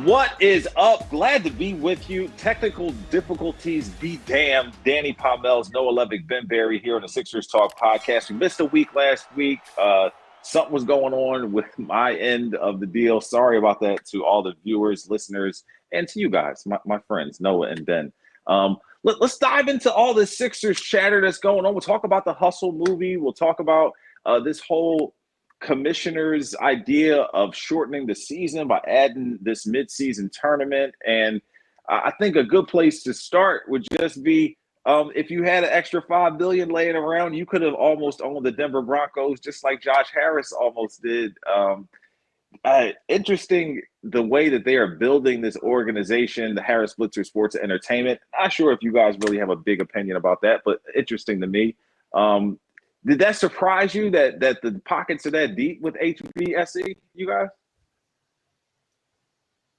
What is up? Glad to be with you. Technical difficulties be damned. Danny Pommells, Noah Levick, Ben Berry here on the Sixers Talk podcast. We missed a week last week. Something was going on with my end of the deal. Sorry about that to all the viewers, listeners, and to you guys, my friends, Noah and Ben. Let's dive into all this Sixers chatter that's going on. We'll talk about the Hustle movie. We'll talk about this whole commissioner's idea of shortening the season by adding this midseason tournament. And I think a good place to start would just be if you had an extra $5 billion laying around, you could have almost owned the Denver Broncos, just like Josh Harris almost did. Interesting the way that they are building this organization, the Harris Blitzer Sports Entertainment. Not sure if you guys really have a big opinion about that, but interesting to me. Did that surprise you that the pockets are that deep with HBSE, you guys?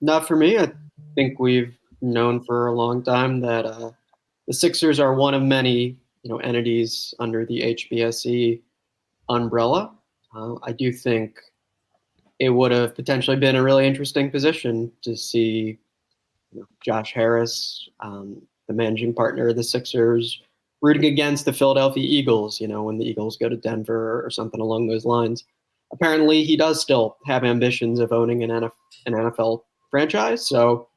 Not for me. I think we've known for a long time that the Sixers are one of many, entities under the HBSE umbrella. I do think it would have potentially been a really interesting position to see Josh Harris, the managing partner of the Sixers, rooting against the Philadelphia Eagles, when the Eagles go to Denver or something along those lines. Apparently, he does still have ambitions of owning an NFL franchise. So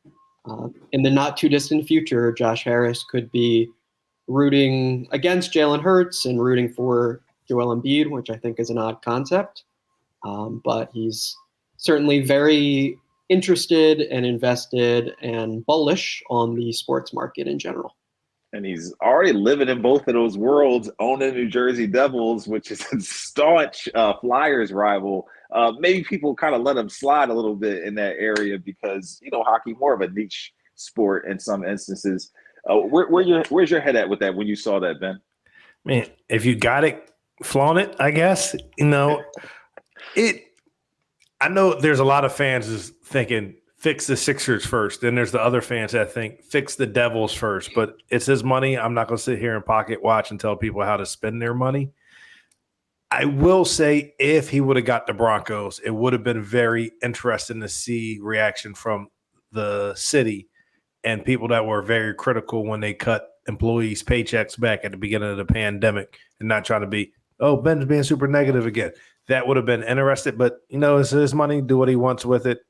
in the not too distant future, Josh Harris could be rooting against Jalen Hurts and rooting for Joel Embiid, which I think is an odd concept. But he's certainly very interested and invested and bullish on the sports market in general. And he's already living in both of those worlds, owning New Jersey Devils, which is a staunch Flyers rival. Maybe people kind of let him slide a little bit in that area because, hockey more of a niche sport in some instances. Where's your head at with that when you saw that, Ben? Man, if you got it, flaunt it, I guess. I know there's a lot of fans is thinking, fix the Sixers first. Then there's the other fans that think fix the Devils first. But it's his money. I'm not going to sit here and pocket watch and tell people how to spend their money. I will say if he would have got the Broncos, it would have been very interesting to see reaction from the city and people that were very critical when they cut employees' paychecks back at the beginning of the pandemic and not trying to be, Ben's being super negative again. That would have been interesting. But, it's his money. Do what he wants with it.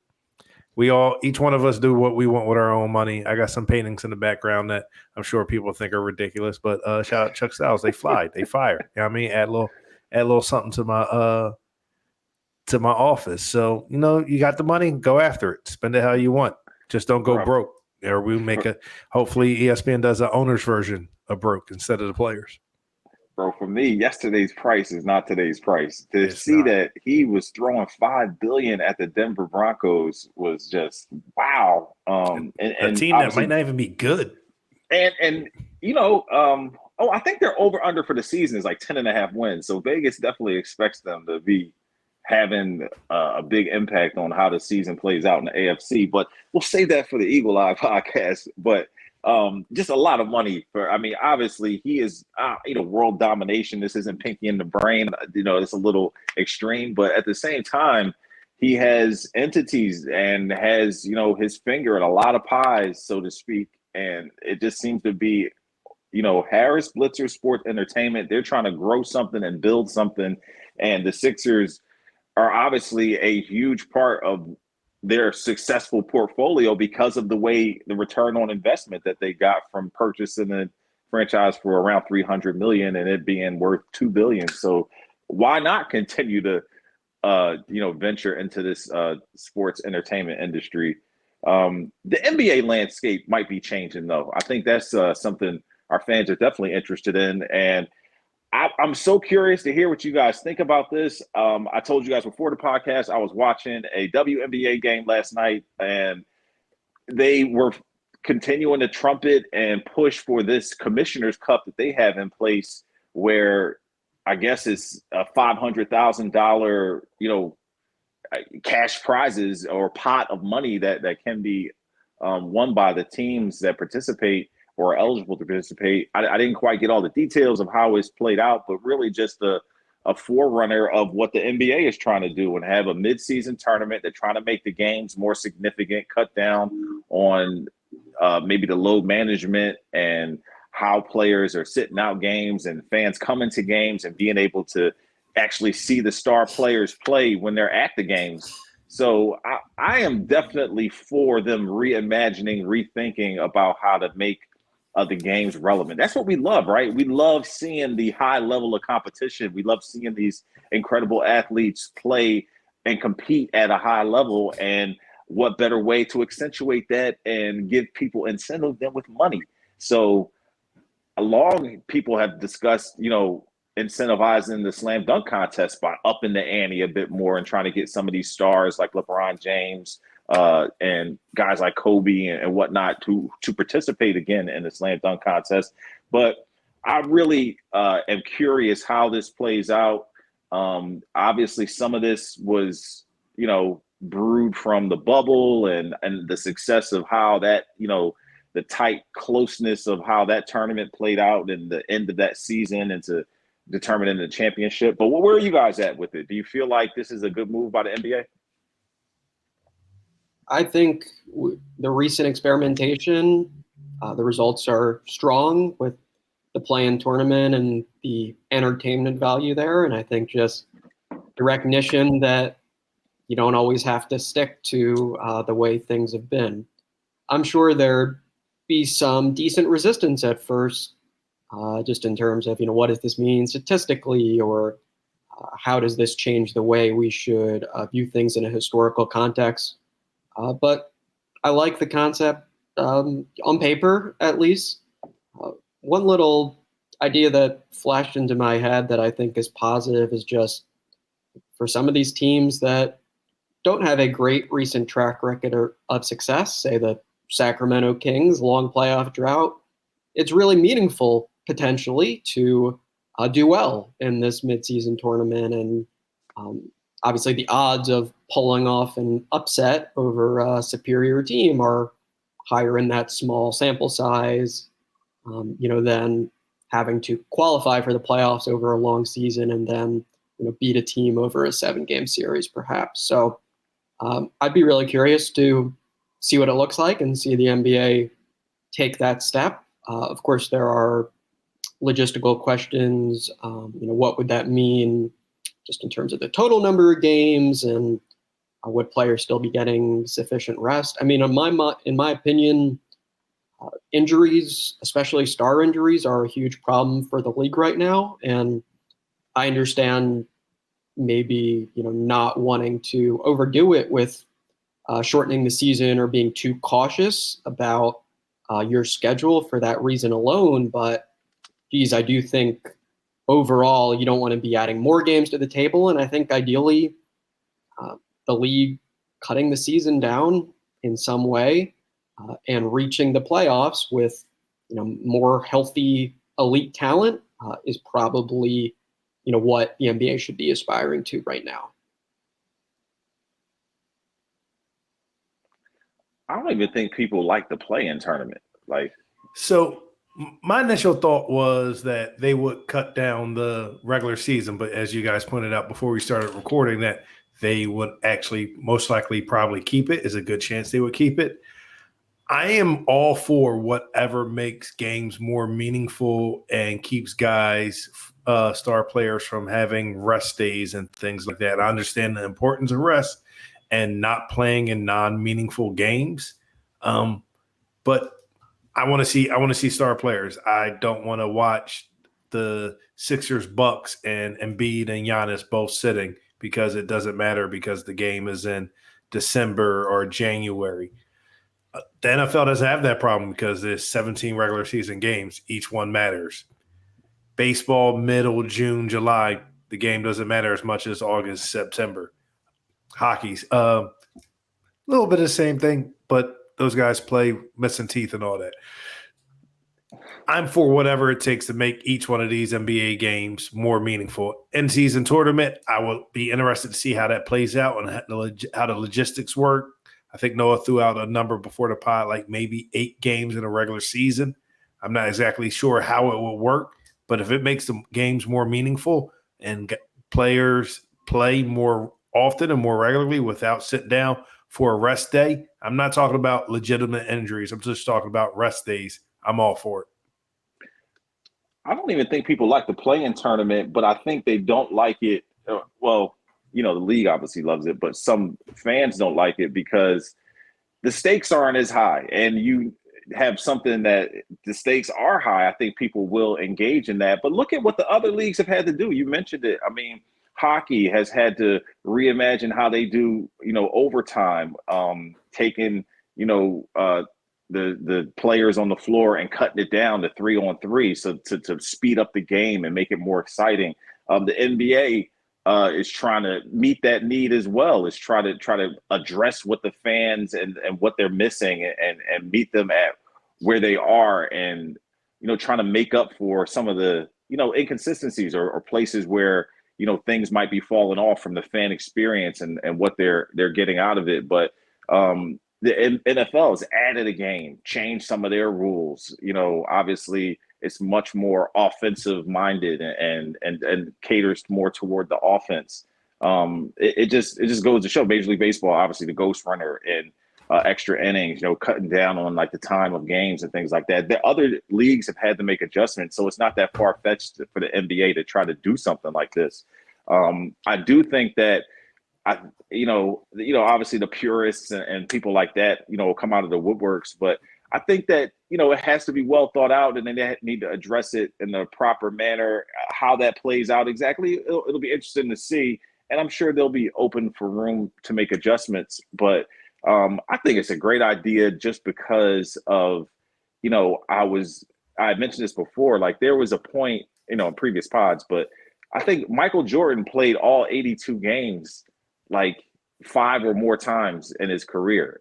Each one of us do what we want with our own money. I got some paintings in the background that I'm sure people think are ridiculous, but shout out Chuck Styles. They fly, they fire. You know what I mean? Add a little something to my office. So, you got the money, go after it. Spend it how you want. Just don't go broke. Or we make hopefully ESPN does an owner's version of broke instead of the players. Bro, for me, yesterday's price is not today's price. To see that he was throwing $5 billion at the Denver Broncos was just wow. And a team that might not even be good. I think their over/under for the season is like 10.5 wins. So Vegas definitely expects them to be having a big impact on how the season plays out in the AFC. But we'll save that for the Eagle Eye podcast. But just a lot of money obviously he is, world domination. This isn't Pinky in the Brain. It's a little extreme, but at the same time, he has entities and has, his finger in a lot of pies, so to speak. And it just seems to be, Harris Blitzer Sports Entertainment. They're trying to grow something and build something. And the Sixers are obviously a huge part of their successful portfolio because of the way the return on investment that they got from purchasing the franchise for around $300 million and it being worth $2 billion. So why not continue to, venture into this sports entertainment industry? The NBA landscape might be changing though. I think that's something our fans are definitely interested in. And I'm so curious to hear what you guys think about this. I told you guys before the podcast, I was watching a WNBA game last night, and they were continuing to trumpet and push for this Commissioner's Cup that they have in place, where I guess it's a $500,000, cash prizes or pot of money that can be won by the teams that participate or are eligible to participate. I didn't quite get all the details of how it's played out, but really just a a forerunner of what the NBA is trying to do and have a midseason tournament. They're trying to make the games more significant, cut down on maybe the load management and how players are sitting out games and fans coming to games and being able to actually see the star players play when they're at the games. So I am definitely for them reimagining, rethinking about how to make the games relevant. That's what we love, right? We love seeing the high level of competition. We love seeing these incredible athletes play and compete at a high level. And what better way to accentuate that and give people incentive than with money? So along people have discussed, incentivizing the slam dunk contest by upping the ante a bit more and trying to get some of these stars like LeBron James and guys like Kobe and whatnot to participate again in the slam dunk contest. But I really am curious how this plays out. Obviously, some of this was, brewed from the bubble and the success of how that, the tight closeness of how that tournament played out in the end of that season and to determining the championship. But where are you guys at with it? Do you feel like this is a good move by the NBA? I think the recent experimentation, the results are strong with the play-in tournament and the entertainment value there. And I think just the recognition that you don't always have to stick to the way things have been. I'm sure there'd be some decent resistance at first, just in terms of, what does this mean statistically, or how does this change the way we should view things in a historical context? But I like the concept on paper, at least. One little idea that flashed into my head that I think is positive is just for some of these teams that don't have a great recent track record of success, say the Sacramento Kings, long playoff drought, it's really meaningful potentially to do well in this midseason tournament. And obviously the odds of pulling off an upset over a superior team are higher in that small sample size, than having to qualify for the playoffs over a long season and then, beat a team over a 7-game series perhaps. So I'd be really curious to see what it looks like and see the NBA take that step. Of course, there are logistical questions. What would that mean just in terms of the total number of games and would players still be getting sufficient rest? I mean, in my opinion, injuries, especially star injuries, are a huge problem for the league right now. And I understand maybe, not wanting to overdo it with shortening the season or being too cautious about your schedule for that reason alone. But geez, I do think overall you don't want to be adding more games to the table. And I think ideally the league cutting the season down in some way and reaching the playoffs with more healthy elite talent is probably what the NBA should be aspiring to right now. I don't even think people like the play-in tournament. So my initial thought was that they would cut down the regular season, but as you guys pointed out before we started recording, that they would actually most likely probably keep it. Is a good chance they would keep it. I am all for whatever makes games more meaningful and keeps guys, star players, from having rest days and things like that. I understand the importance of rest and not playing in non-meaningful games, but I want to see star players. I don't want to watch the Sixers, Bucks, and Embiid and Giannis both sitting because it doesn't matter because the game is in December or January. The NFL doesn't have that problem because there's 17 regular season games. Each one matters. Baseball, middle, June, July, the game doesn't matter as much as August, September. Hockey's a little bit of the same thing, but those guys play missing teeth and all that. I'm for whatever it takes to make each one of these NBA games more meaningful. In-season tournament, I will be interested to see how that plays out and how the logistics work. I think Noah threw out a number before the pod, like maybe 8 games in a regular season. I'm not exactly sure how it will work, but if it makes the games more meaningful and players play more often and more regularly without sit down for a rest day. I'm not talking about legitimate injuries. I'm just talking about rest days. I'm all for it. I don't even think people like the play-in tournament, but I think they don't like it. Well, the league obviously loves it, but some fans don't like it because the stakes aren't as high, and you have something that the stakes are high. I think people will engage in that. But look at what the other leagues have had to do. You mentioned it. I mean, hockey has had to reimagine how they do, overtime, taking, the players on the floor and cutting it down to 3-on-3, so to speed up the game and make it more exciting. The NBA is trying to meet that need as well. Is try to address what the fans and what they're missing and meet them at where they are, and trying to make up for some of the inconsistencies or places where things might be falling off from the fan experience and what they're getting out of it. But the NFL has added a game, changed some of their rules. Obviously it's much more offensive minded and caters more toward the offense. It just goes to show Major League Baseball, obviously the ghost runner and extra innings, cutting down on like the time of games and things like that. The other leagues have had to make adjustments, so it's not that far fetched for the NBA to try to do something like this. I do think that obviously the purists and people like that, come out of the woodworks, but I think that, it has to be well thought out, and then they need to address it in the proper manner. How that plays out exactly, it'll be interesting to see. And I'm sure they'll be open for room to make adjustments. But I think it's a great idea just because of, I mentioned this before, like there was a point, in previous pods, but I think Michael Jordan played all 82 games like 5 or more times in his career.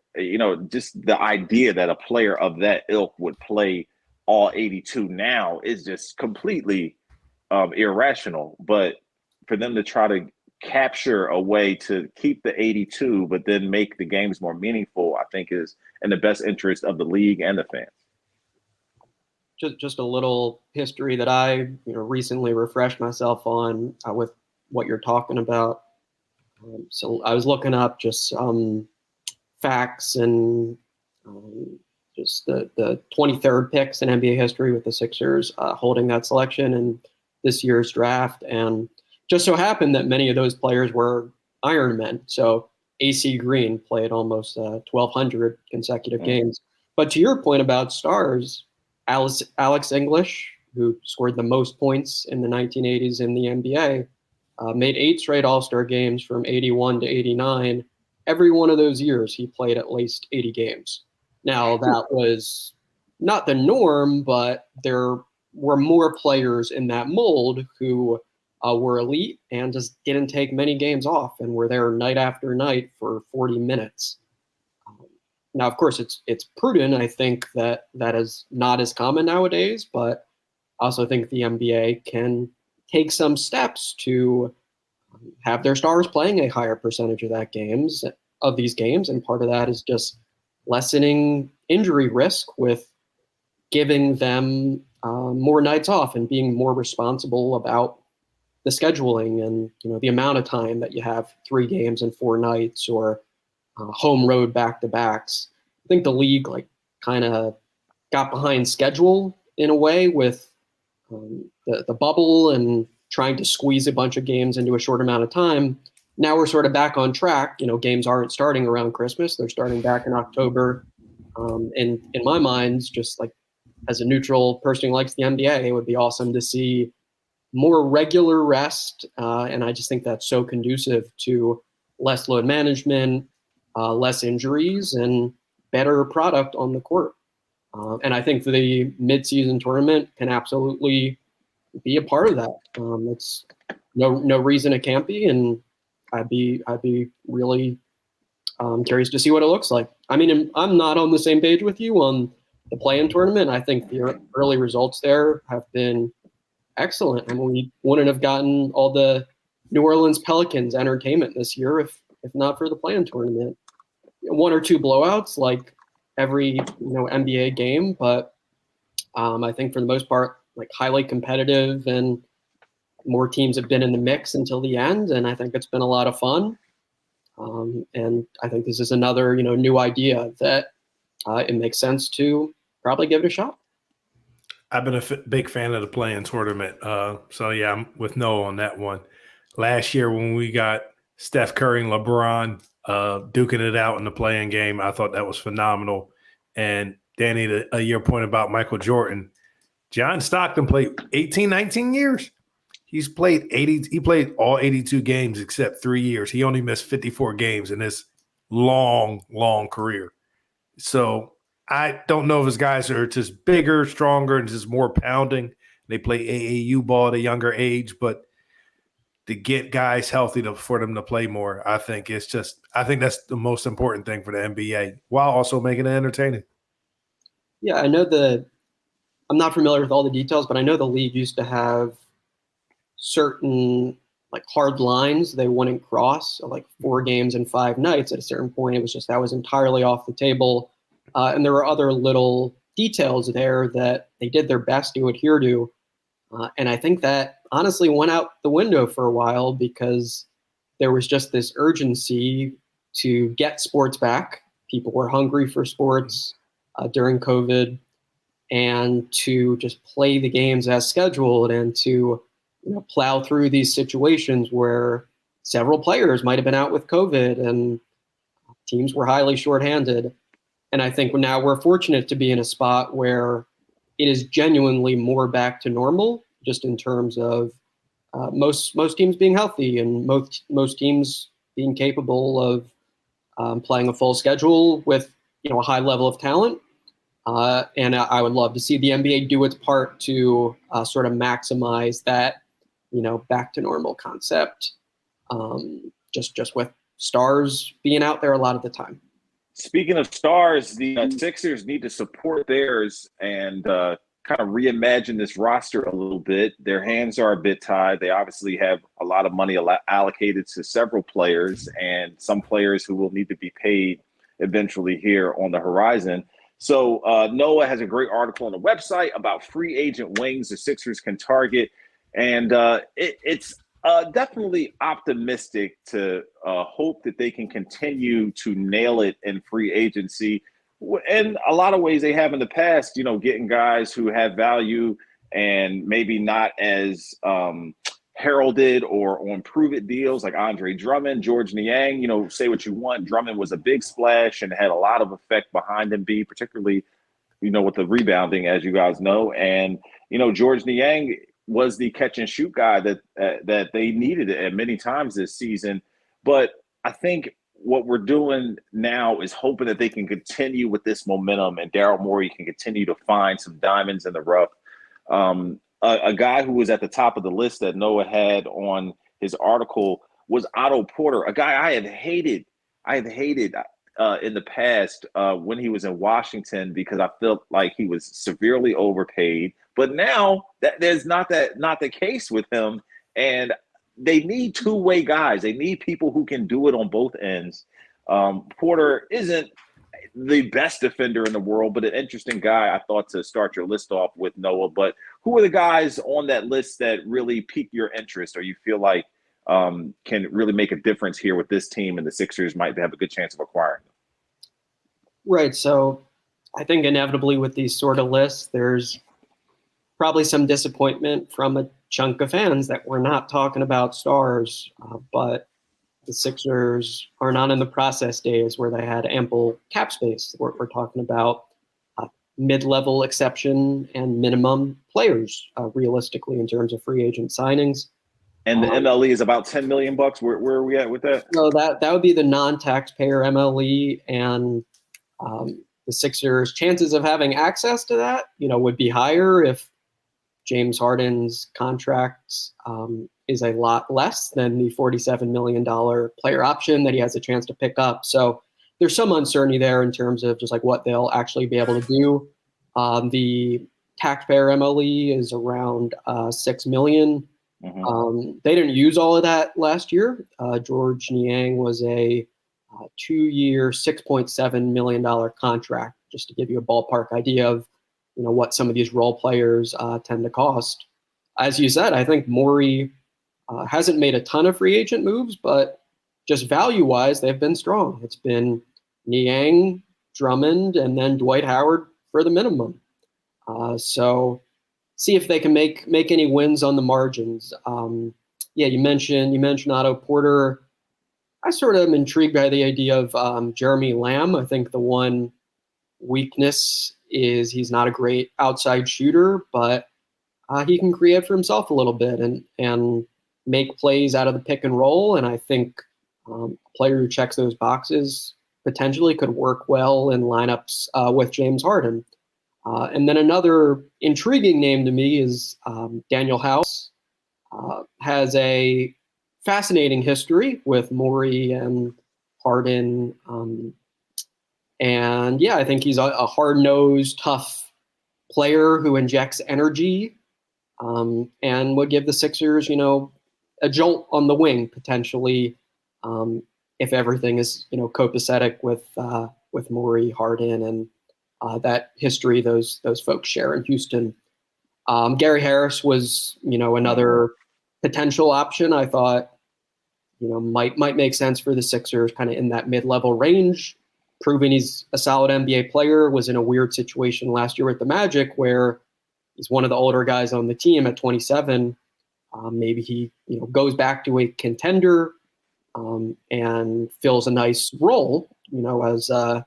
Just the idea that a player of that ilk would play all 82 now is just completely irrational. But for them to try to capture a way to keep the 82, but then make the games more meaningful, I think is in the best interest of the league and the fans. Just a little history that I recently refreshed myself on with what you're talking about. So I was looking up just facts and just the 23rd picks in NBA history with the Sixers holding that selection in this year's draft. And just so happened that many of those players were Iron Men. So AC Green played almost 1,200 consecutive games. But to your point about stars, Alex English, who scored the most points in the 1980s in the NBA, made 8 straight All-Star games from 81 to 89. Every one of those years, he played at least 80 games. Now, that was not the norm, but there were more players in that mold who were elite and just didn't take many games off and were there night after night for 40 minutes. Now, of course, it's prudent. I think that is not as common nowadays, but I also think the NBA can take some steps to have their stars playing a higher percentage of these games. And part of that is just lessening injury risk with giving them more nights off and being more responsible about the scheduling and the amount of time that you have 3 games and 4 nights or home road back-to-backs. I think the league kind of got behind schedule in a way with the bubble and trying to squeeze a bunch of games into a short amount of time. Now we're sort of back on track. Games aren't starting around Christmas. They're starting back in October. And in my mind, just like as a neutral person who likes the NBA, it would be awesome to see more regular rest. And I just think that's so conducive to less load management, less injuries, and better product on the court. And I think the midseason tournament can absolutely be a part of that. It's no reason it can't be, and I'd be really curious to see what it looks like. I mean, I'm not on the same page with you on the play-in tournament. I think the early results there have been excellent. I mean, we wouldn't have gotten all the New Orleans Pelicans entertainment this year if not for the play-in tournament. 1 or 2 blowouts like every NBA game, but I think for the most part, highly competitive and more teams have been in the mix until the end, and I think it's been a lot of fun. And I think this is another, new idea that it makes sense to probably give it a shot. I've been a big fan of the play-in tournament. So, yeah, I'm with Noah on that one. Last year when we got Steph Curry and LeBron duking it out in the play-in game, I thought that was phenomenal. And Danny, your point about Michael Jordan, John Stockton played 18, 19 years. He's played 80. He played all 82 games except 3 years. He only missed 54 games in his long, long career. So I don't know if his guys are just bigger, stronger, and just more pounding. They play AAU ball at a younger age, but to get guys healthy for them to play more, I think that's the most important thing for the NBA, while also making it entertaining. Yeah, I'm not familiar with all the details, but I know the league used to have certain hard lines they wouldn't cross, so 4 games in 5 nights. At a certain point, it was just that was entirely off the table. And there were other little details there that they did their best to adhere to. And I think that honestly went out the window for a while because there was just this urgency to get sports back. People were hungry for sports during COVID, and to just play the games as scheduled and to plow through these situations where several players might have been out with COVID and teams were highly shorthanded. And I think now we're fortunate to be in a spot where it is genuinely more back to normal, just in terms of most teams being healthy and most teams being capable of playing a full schedule with a high level of talent. And I would love to see the NBA do its part to sort of maximize that back to normal concept, just with stars being out there a lot of the time. Speaking of stars, the Sixers need to support theirs and kind of reimagine this roster a little bit. Their hands are a bit tied. They obviously have a lot of money allocated to several players, and some players who will need to be paid eventually here on the horizon. So Noah has a great article on the website about free agent wings the Sixers can target. And it's definitely optimistic to hope that they can continue to nail it in free agency. In a lot of ways they have in the past, getting guys who have value and maybe not as heralded or on prove-it deals like Andre Drummond, George Niang. Say what you want. Drummond was a big splash and had a lot of effect behind him, particularly, with the rebounding, as you guys know. And, George Niang was the catch and shoot guy that they needed at many times this season. But I think what we're doing now is hoping that they can continue with this momentum and Daryl Morey can continue to find some diamonds in the rough. A guy who was at the top of the list that Noah had on his article was Otto Porter, a guy I have hated in the past when he was in Washington because I felt like he was severely overpaid. But now there's not the case with him, and they need two-way guys. They need people who can do it on both ends. Porter isn't the best defender in the world, but an interesting guy, I thought, to start your list off with, Noah. But who are the guys on that list that really pique your interest or you feel like can really make a difference here with this team and the Sixers might have a good chance of acquiring them? Right. So I think inevitably with these sort of lists, there's probably some disappointment from a chunk of fans that we're not talking about stars, but the Sixers are not in the process days where they had ample cap space. We're talking about mid-level exception and minimum players, realistically, in terms of free agent signings. And the MLE is about $10 million. Where are we at with that? So that would be the non-taxpayer MLE, and the Sixers' chances of having access to that, would be higher if James Harden's contract is a lot less than the $47 million player option that he has a chance to pick up. So there's some uncertainty there in terms of just what they'll actually be able to do. The taxpayer MLE is around $6 million. Mm-hmm. They didn't use all of that last year. George Niang was a 2-year, $6.7 million contract, just to give you a ballpark idea of what some of these role players tend to cost. as you said, I think Morey hasn't made a ton of free agent moves, but just value-wise, they've been strong. It's been Niang, Drummond, and then Dwight Howard for the minimum. So see if they can make any wins on the margins. You mentioned Otto Porter. I sort of am intrigued by the idea of Jeremy Lamb. I think the one weakness is he's not a great outside shooter, but he can create for himself a little bit and make plays out of the pick and roll. And I think a player who checks those boxes potentially could work well in lineups with James Harden. And then another intriguing name to me is Daniel House. Has a fascinating history with Morey and Harden. I think he's a hard-nosed, tough player who injects energy and would give the Sixers, a jolt on the wing potentially if everything is, copacetic with Morey, Harden, and that history those folks share in Houston. Gary Harris was, another potential option. I thought, might make sense for the Sixers, kind of in that mid-level range, proving he's a solid NBA player. Was in a weird situation last year with the Magic where he's one of the older guys on the team at 27. Maybe he, goes back to a contender and fills a nice role, as a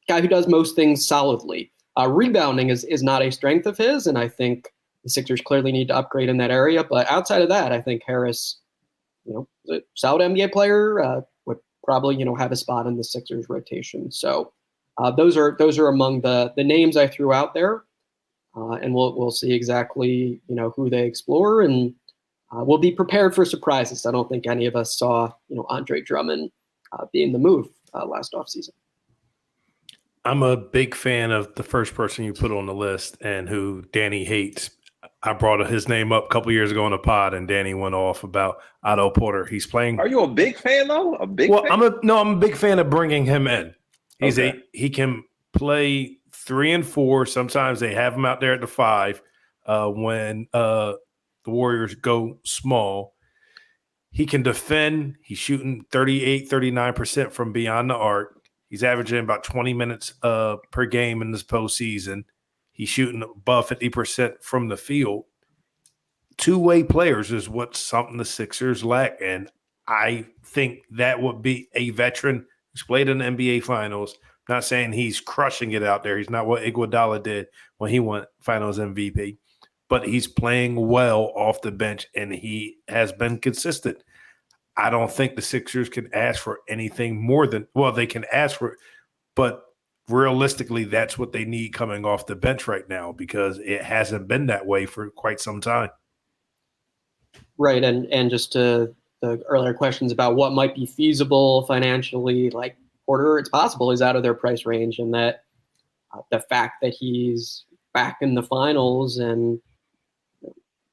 guy who does most things solidly. Rebounding is not a strength of his, and I think the Sixers clearly need to upgrade in that area. But outside of that, I think Harris, is a solid NBA player, would probably, have a spot in the Sixers rotation. So those are among the names I threw out there, and we'll see exactly, who they explore, and we'll be prepared for surprises. I don't think any of us saw, Andre Drummond being the move last offseason. I'm a big fan of the first person you put on the list and who Danny hates. I brought his name up a couple years ago on a pod, and Danny went off about Otto Porter. He's playing. Are you a big fan though? Fan? I'm a big fan of bringing him in. He can play 3 and 4. Sometimes they have him out there at the 5 when the Warriors go small. He can defend. He's shooting 38, 39% from beyond the arc. He's averaging about 20 minutes per game in this postseason. He's shooting above 50% from the field. Two-way players is what something the Sixers lack, and I think that would be a veteran who's played in the NBA Finals. I'm not saying he's crushing it out there. He's not what Iguodala did when he won Finals MVP, but he's playing well off the bench, and he has been consistent. I don't think the Sixers can ask for anything more than – well, they can ask for it, but realistically, that's what they need coming off the bench right now because it hasn't been that way for quite some time. Right, and just to the earlier questions about what might be feasible financially, like Porter, it's possible he's out of their price range, and that the fact that he's back in the finals and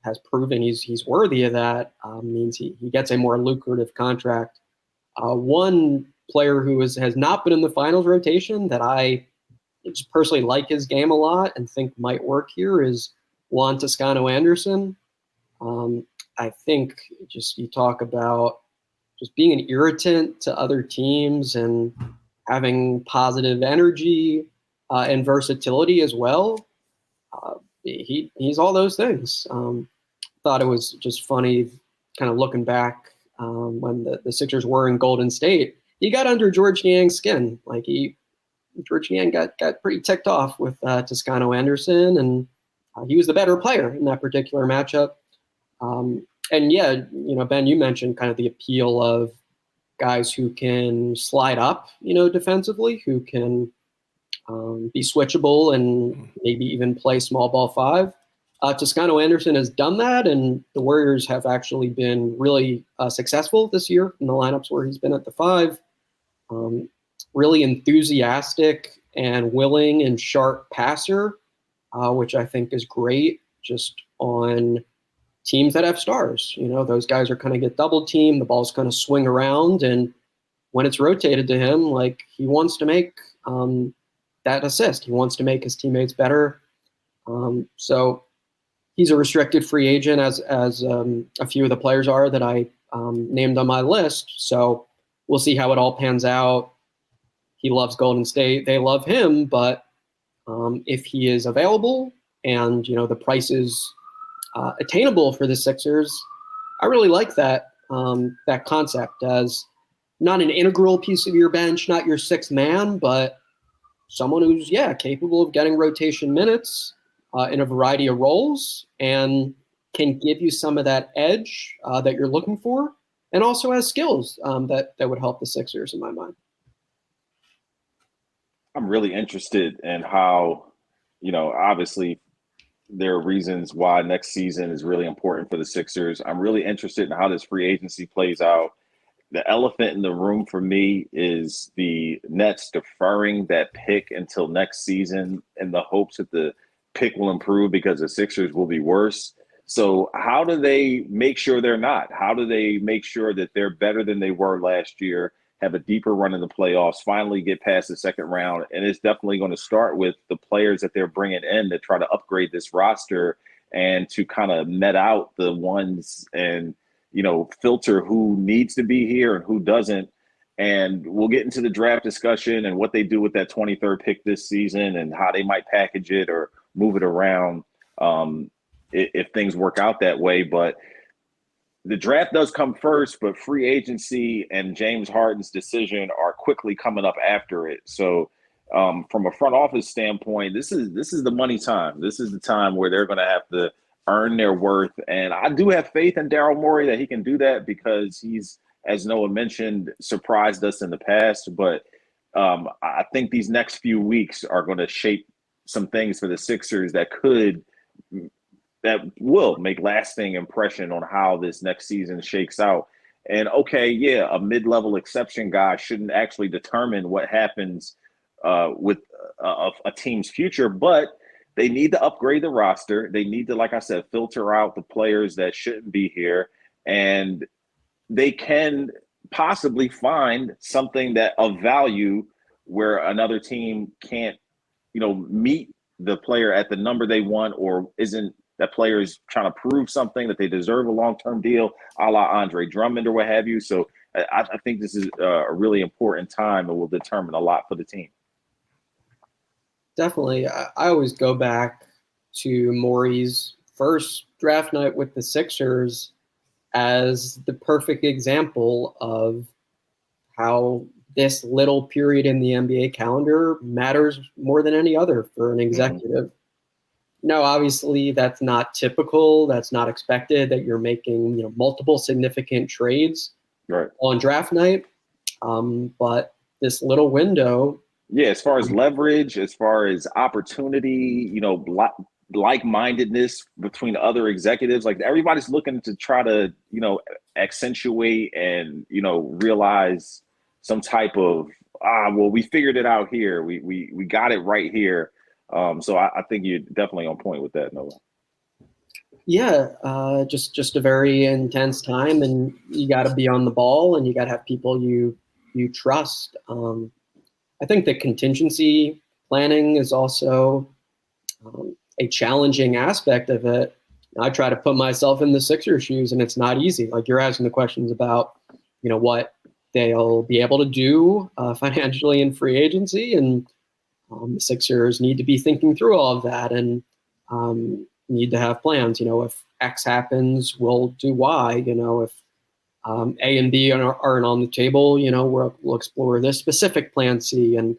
has proven he's worthy of that means he gets a more lucrative contract. One player who has not been in the finals rotation that I just personally like his game a lot and think might work here is Juan Toscano-Anderson. I think just you talk about just being an irritant to other teams and having positive energy and versatility as well. He's all those things. Thought it was just funny kind of looking back when the Sixers were in Golden State. He got under George Niang's skin. George Niang got pretty ticked off with Toscano-Anderson, and he was the better player in that particular matchup. Ben, you mentioned kind of the appeal of guys who can slide up, defensively, who can be switchable and maybe even play small ball 5. Toscano-Anderson has done that, and the Warriors have actually been really successful this year in the lineups where he's been at the 5. Really enthusiastic and willing and sharp passer, which I think is great just on teams that have stars. Those guys are kind of get double teamed, the ball's kind of swing around, and when it's rotated to him, he wants to make that assist. He wants to make his teammates better. So he's a restricted free agent, as a few of the players are that I named on my list. So we'll see how it all pans out. He loves Golden State; they love him. But if he is available and the price is attainable for the Sixers, I really like that concept as not an integral piece of your bench, not your sixth man, but someone who's capable of getting rotation minutes in a variety of roles and can give you some of that edge that you're looking for, and also has skills that would help the Sixers in my mind. I'm really interested in how, obviously there are reasons why next season is really important for the Sixers. I'm really interested in how this free agency plays out. The elephant in the room for me is the Nets deferring that pick until next season in the hopes that the pick will improve because the Sixers will be worse. So how do they make sure they're not? How do they make sure that they're better than they were last year, have a deeper run in the playoffs, finally get past the second round? And it's definitely going to start with the players that they're bringing in to try to upgrade this roster and to kind of net out the ones and, filter who needs to be here and who doesn't. And we'll get into the draft discussion and what they do with that 23rd pick this season and how they might package it or move it around if things work out that way. But the draft does come first, but free agency and James Harden's decision are quickly coming up after it. So from a front office standpoint, this is the money time. This is the time where they're going to have to earn their worth. And I do have faith in Daryl Morey that he can do that because he's, as Noah mentioned, surprised us in the past. But I think these next few weeks are going to shape some things for the Sixers that will make lasting impression on how this next season shakes out. And a mid-level exception guy shouldn't actually determine what happens with a team's future, but they need to upgrade the roster. They need to, like I said, filter out the players that shouldn't be here, and they can possibly find something that of value where another team can't, meet the player at the number they want, or isn't that player is trying to prove something that they deserve a long-term deal, a la Andre Drummond or what have you. So I think this is a really important time and will determine a lot for the team. Definitely. I always go back to Morey's first draft night with the Sixers as the perfect example of how this little period in the NBA calendar matters more than any other for an executive. Mm-hmm. No, obviously that's not typical. That's not expected that you're making, multiple significant trades on draft night. But this little window. Yeah, as far as leverage, as far as opportunity, like-mindedness between other executives, like everybody's looking to try to, accentuate and, realize some type of, we figured it out here. We got it right here. So I think you're definitely on point with that, Noah. Yeah, just a very intense time, and you got to be on the ball, and you got to have people you trust. I think that contingency planning is also a challenging aspect of it. I try to put myself in the Sixers' shoes, and it's not easy. Like you're asking the questions about, what they'll be able to do financially in free agency, and the Sixers need to be thinking through all of that and need to have plans. If X happens, we'll do Y. If A and B aren't on the table, we'll explore this specific plan C. And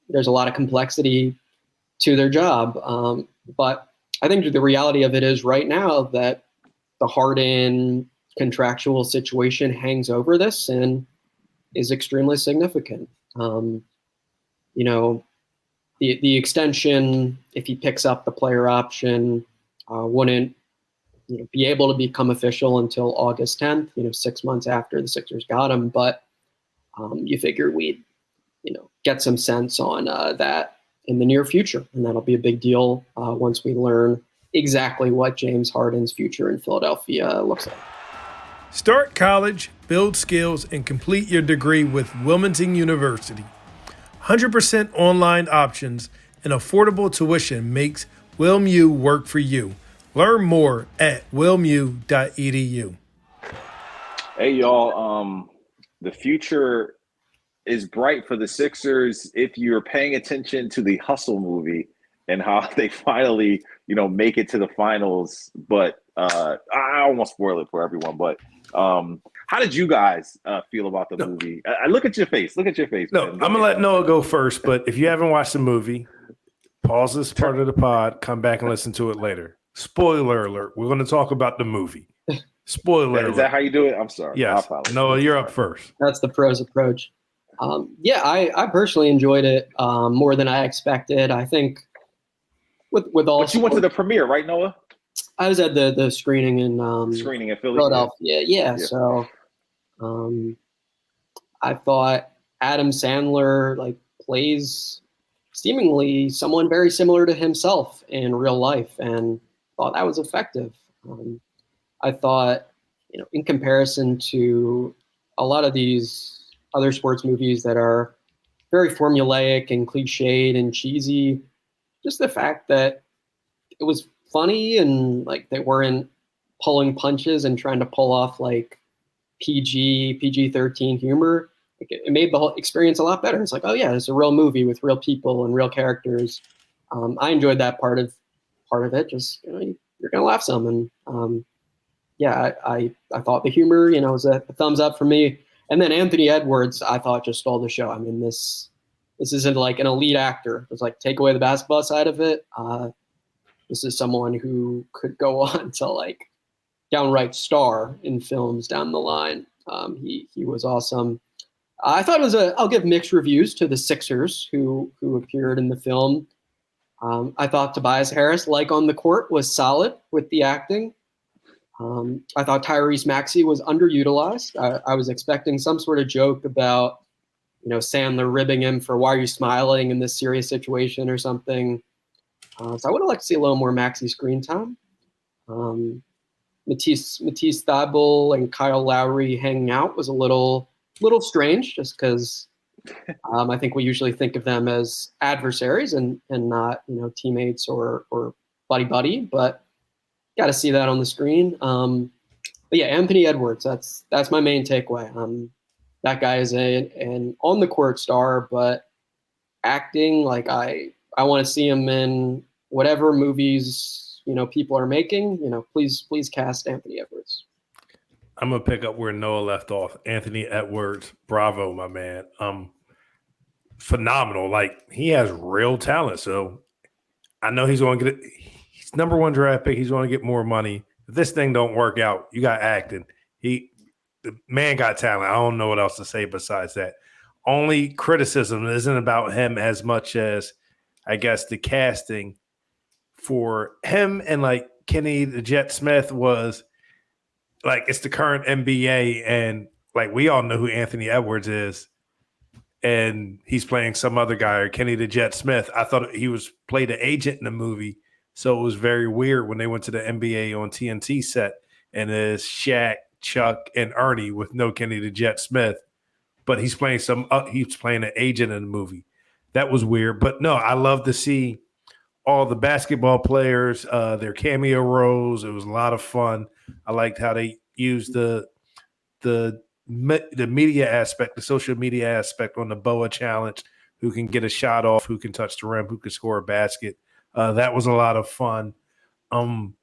there's a lot of complexity to their job. But I think the reality of it is right now that the Harden contractual situation hangs over this and is extremely significant. The extension, if he picks up the player option, wouldn't be able to become official until August 10th, 6 months after the Sixers got him. But you figure we'd, get some sense on that in the near future. And that'll be a big deal once we learn exactly what James Harden's future in Philadelphia looks like. Start college, build skills, and complete your degree with Wilmington University. 100% online options and affordable tuition makes WilmU work for you. Learn more at willmu.edu. Hey, y'all. The future is bright for the Sixers if you're paying attention to the Hustle movie and how they finally, make it to the finals. But I won't spoil it for everyone. But how did you guys feel about the movie? I look at your face. Look at your face. No, man. I'm going to let Noah go first. But if you haven't watched the movie, pause this part of the pod, come back and listen to it later. Spoiler alert. We're going to talk about the movie. Spoiler alert. Is that how you do it? I'm sorry. Yes. Noah, you're up first. That's the pros approach. I personally enjoyed it more than I expected. I think with all. But you went to the premiere, right, Noah? I was at the screening in Philly, Philadelphia. Yeah. So, I thought Adam Sandler plays seemingly someone very similar to himself in real life, and thought that was effective. I thought, in comparison to a lot of these other sports movies that are very formulaic and cliched and cheesy, just the fact that it was funny and they weren't pulling punches and trying to pull off PG-13 humor, it made the whole experience a lot better. It's oh yeah, it's a real movie with real people and real characters. I enjoyed that part of it. Just you're gonna laugh some, and I thought the humor was a thumbs up for me. And then Anthony Edwards, I thought, just stole the show. I mean, this isn't an elite actor. It's take away the basketball side of it. This is someone who could go on to downright star in films down the line. He was awesome. I thought it was I'll give mixed reviews to the Sixers who appeared in the film. I thought Tobias Harris, on the court, was solid with the acting. I thought Tyrese Maxey was underutilized. I was expecting some sort of joke about, Sandler ribbing him for why are you smiling in this serious situation or something. So I would have liked to see a little more Maxey screen time. Matisse Thybulle and Kyle Lowry hanging out was a little strange, just because I think we usually think of them as adversaries and not teammates or buddy. But got to see that on the screen. But yeah, Anthony Edwards. That's my main takeaway. That guy is an on the court star, but acting I want to see him in whatever movies people are making. Please cast Anthony Edwards. I'm gonna pick up where Noah left off. Anthony Edwards, bravo, my man. Phenomenal. He has real talent. So I know he's going to get it. He's number one draft pick. He's going to get more money. If this thing don't work out, you got acting. The man got talent. I don't know what else to say besides that. Only criticism isn't about him as much as, I guess, the casting for him and Kenny the Jet Smith was it's the current NBA, and we all know who Anthony Edwards is, and he's playing some other guy, or Kenny the Jet Smith. I thought he played an agent in the movie, so it was very weird when they went to the NBA on TNT set, and it's Shaq, Chuck, and Ernie with no Kenny the Jet Smith, but he's playing an agent in the movie. That was weird, but no, I love to see all the basketball players, their cameo roles. It was a lot of fun. I liked how they used the media aspect, the social media aspect on the BOA challenge, who can get a shot off, who can touch the rim, who can score a basket. That was a lot of fun. And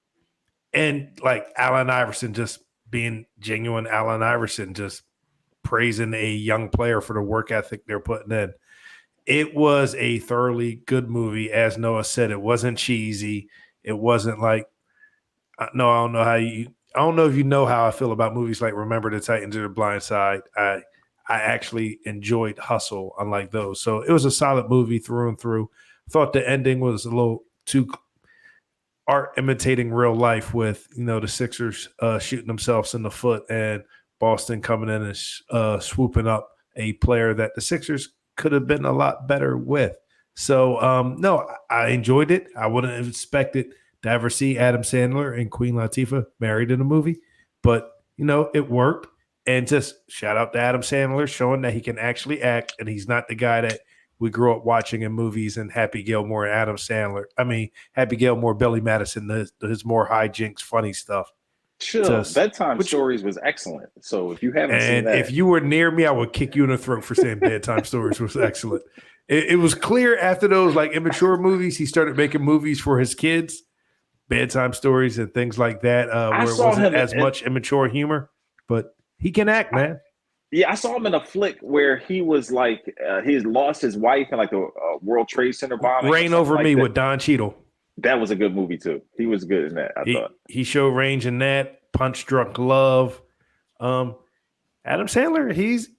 Allen Iverson, just being genuine Allen Iverson, just praising a young player for the work ethic they're putting in. It was a thoroughly good movie. As Noah said, it wasn't cheesy. It wasn't I don't know if you know how I feel about movies like Remember the Titans or The Blind Side. I actually enjoyed Hustle, unlike those. So it was a solid movie through and through. Thought the ending was a little too art imitating real life, with the Sixers shooting themselves in the foot and Boston coming in and swooping up a player that the Sixers could have been a lot better with. So no, I enjoyed it. I wouldn't have expected to ever see Adam Sandler and Queen Latifah married in a movie, but it worked. And just shout out to Adam Sandler, showing that he can actually act, and he's not the guy that we grew up watching in movies, and Happy Gilmore and Adam Sandler. I mean, Happy Gilmore, Billy Madison, his more hijinks, funny stuff. Chill. Bedtime Stories was excellent. So if you haven't seen that, if you were near me, I would kick you in the throat for saying Bedtime Stories was excellent. It was clear after those like immature movies, he started making movies for his kids, bedtime stories and things like that, where it wasn't as much immature humor. But he can act, man. Yeah, I saw him in a flick where he was like he had lost his wife in like the World Trade Center bombing. Reign Over Me with Don Cheadle. That was a good movie too. He was good in that. I thought he showed range in that. Punch Drunk Love. Adam Sandler, he's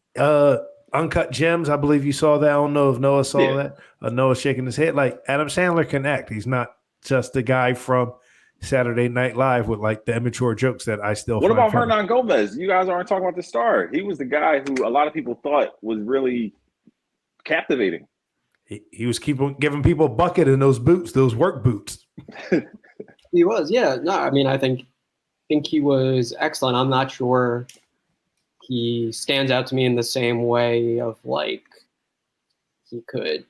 Uncut Gems. I believe you saw that. I don't know if Noah saw that. Noah's shaking his head. Like, Adam Sandler can act. He's not just the guy from Saturday Night Live with like the immature jokes that I still. What about Hernan Gomez? You guys aren't talking about the star. He was the guy who a lot of people thought was really captivating. He was giving people a bucket in those boots, those work boots. He was, yeah. No, I mean, I think he was excellent. I'm not sure he stands out to me in the same way of like he could,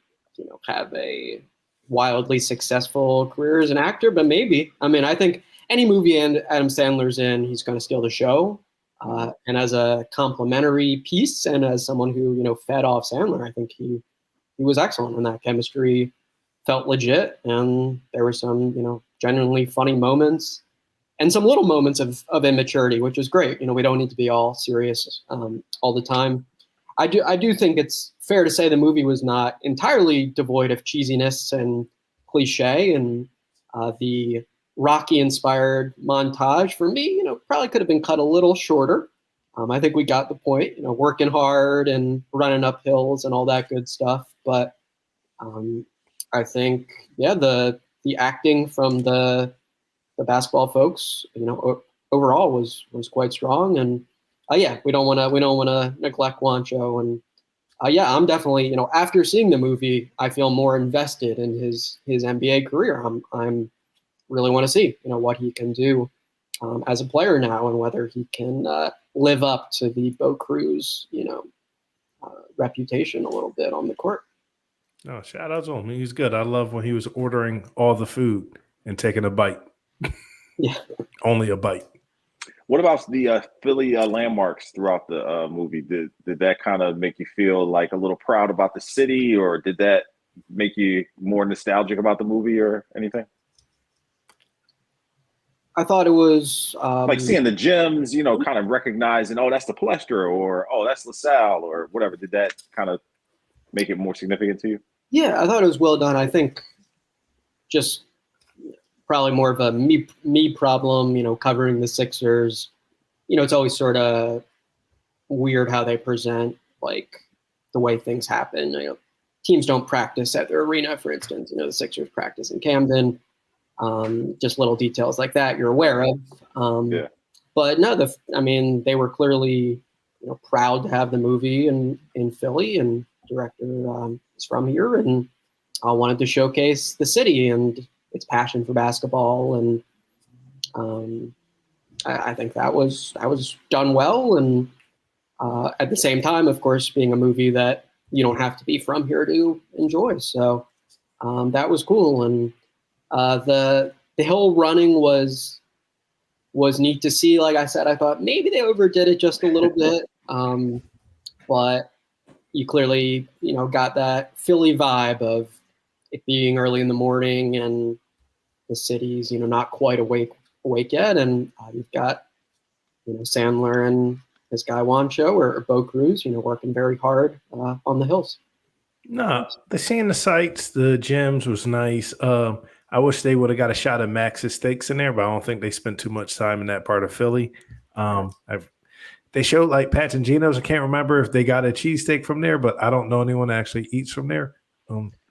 have a wildly successful career as an actor, but maybe. I mean, I think any movie Adam Sandler's in, he's going to steal the show. And as a complimentary piece and as someone who, fed off Sandler, I think he was excellent, and that chemistry felt legit. And there were some, genuinely funny moments and some little moments of immaturity, which is great. We don't need to be all serious all the time. I do think it's fair to say the movie was not entirely devoid of cheesiness and cliche, and the Rocky-inspired montage for me, probably could have been cut a little shorter. I think we got the point, working hard and running up hills and all that good stuff. But I think, the acting from the basketball folks, overall was quite strong. And we don't want to neglect Juancho. And I'm definitely, after seeing the movie, I feel more invested in his NBA career. I'm really want to see, what he can do as a player now, and whether he can live up to the Bo Cruz, reputation a little bit on the court. Oh, shout out to him. He's good. I love when he was ordering all the food and taking a bite. Yeah. Only a bite. What about the Philly landmarks throughout the movie? Did that kind of make you feel like a little proud about the city, or did that make you more nostalgic about the movie or anything? I thought it was like seeing the gyms, kind of recognizing, oh, that's the Palestra, or oh, that's LaSalle, or whatever. Did that kind of make it more significant to you? Yeah, I thought it was well done. I think just probably more of a me problem, covering the Sixers. It's always sort of weird how they present like the way things happen. Teams don't practice at their arena, for instance. The Sixers practice in Camden. Just little details like that you're aware of. But no, they were clearly, proud to have the movie in Philly, and director is from here, and wanted to showcase the city and its passion for basketball. And I think that was done well. And at the same time, of course, being a movie that you don't have to be from here to enjoy. So that was cool. And the hill running was neat to see. Like I said, I thought maybe they overdid it just a little bit, but you clearly got that Philly vibe of it being early in the morning and the city's not quite awake yet, and you've got Sandler and this guy Juancho or Bo Cruz working very hard on the hills. No, seeing the sights, the gyms was nice. I wish they would have got a shot of Max's Steaks in there, but I don't think they spent too much time in that part of Philly. They showed like Pat's and Geno's. I can't remember if they got a cheesesteak from there, but I don't know anyone that actually eats from there.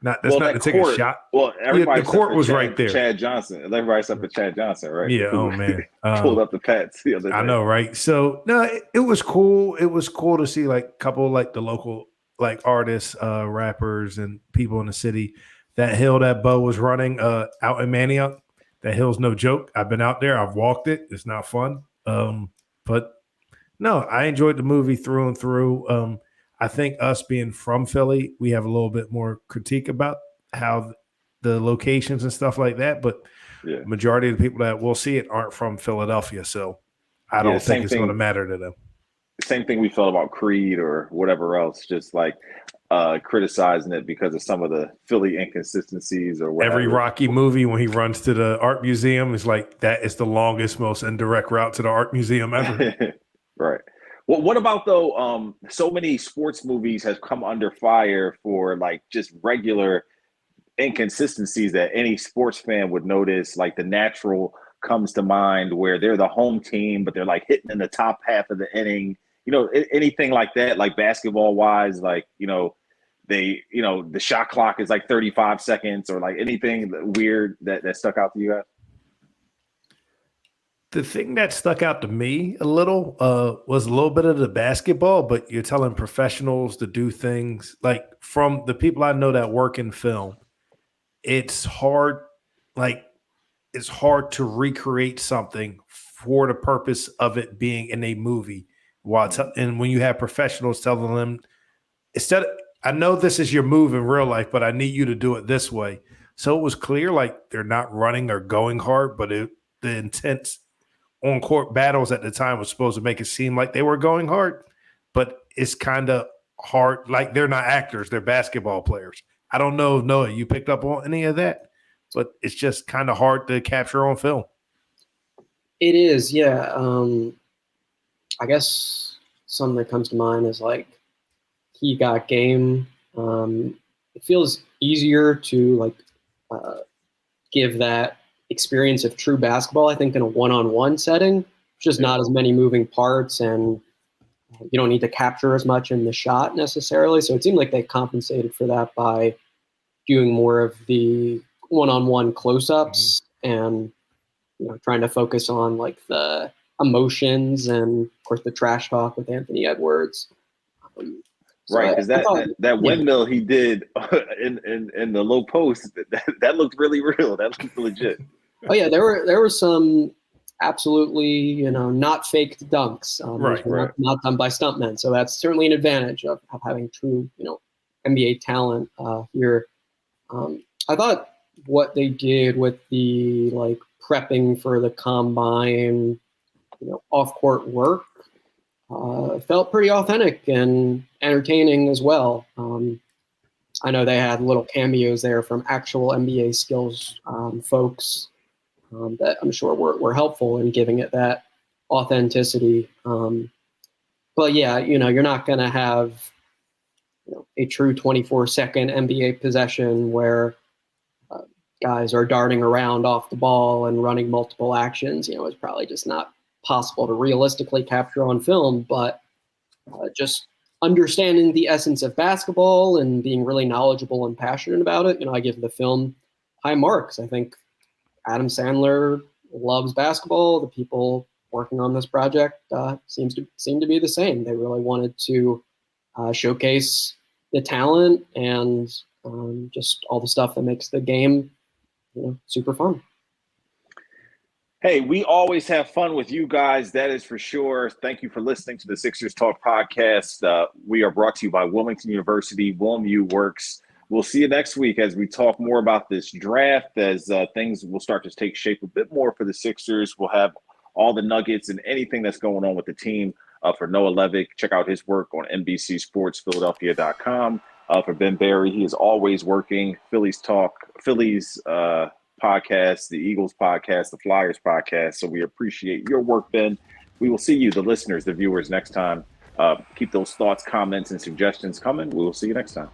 Not to take a shot. Well, everybody the court was right there. Chad Johnson. Everybody except for Chad Johnson, right? Yeah. Oh man, pulled up the Pats the other day. I know, right? So no, it was cool. It was cool to see like a couple like the local like artists, rappers, and people in the city. That hill that Bo was running out in Manioc, that hill's no joke. I've been out there. I've walked it. It's not fun. But no, I enjoyed the movie through and through. I think us being from Philly, we have a little bit more critique about how the locations and stuff like that. But majority of the people that will see it aren't from Philadelphia. So I don't think it's going to matter to them. Same thing we felt about Creed or whatever else, just like criticizing it because of some of the Philly inconsistencies or whatever. Every Rocky movie, when he runs to the art museum, is like, that is the longest, most indirect route to the art museum ever. Right. Well, what about though? So many sports movies have come under fire for like just regular inconsistencies that any sports fan would notice. Like The Natural comes to mind, where they're the home team, but they're like hitting in the top half of the inning. Anything like that, like basketball wise, like, the shot clock is like 35 seconds or like anything weird that stuck out to you guys? The thing that stuck out to me a little was a little bit of the basketball, but you're telling professionals to do things like, from the people I know that work in film, it's hard to recreate something for the purpose of it being in a movie. And when you have professionals telling them, I know this is your move in real life, but I need you to do it this way. So it was clear, like, they're not running or going hard, but the intense on-court battles at the time was supposed to make it seem like they were going hard, but it's kind of hard. Like, they're not actors, they're basketball players. I don't know, Noah, you picked up on any of that, but it's just kind of hard to capture on film. It is, yeah. I guess something that comes to mind is like He Got Game. It feels easier to give that experience of true basketball, I think, in a one-on-one setting. Just not as many moving parts, and you don't need to capture as much in the shot necessarily. So it seemed like they compensated for that by doing more of the one-on-one close-ups and trying to focus on like the emotions and of course the trash talk with Anthony Edwards. Right, because that windmill he did in the low post, that looked really real. That looked legit. Oh yeah, there were some absolutely not faked dunks. Right. Not done by stuntmen. So that's certainly an advantage of having true NBA talent here. I thought what they did with the prepping for the combine, off-court work, felt pretty authentic and entertaining as well. I know they had little cameos there from actual NBA skills folks that I'm sure were helpful in giving it that authenticity. But yeah, you're not going to have a true 24-second NBA possession where guys are darting around off the ball and running multiple actions. It's probably just not possible to realistically capture on film, but just understanding the essence of basketball and being really knowledgeable and passionate about it, I give the film high marks. I think Adam Sandler loves basketball. The people working on this project seem to be the same. They really wanted to showcase the talent and just all the stuff that makes the game super fun. Hey, we always have fun with you guys. That is for sure. Thank you for listening to the Sixers Talk podcast. We are brought to you by Wilmington University. WilmU Works. We'll see you next week as we talk more about this draft, as things will start to take shape a bit more for the Sixers. We'll have all the nuggets and anything that's going on with the team. For Noah Levick, check out his work on NBCSportsPhiladelphia.com. For Ben Barry, he is always working. Phillies Talk, Phillies podcast, the Eagles podcast, the Flyers podcast. So we appreciate your work, Ben. We will see you, the listeners, the viewers, next time. Keep those thoughts, comments, and suggestions coming. We will see you next time.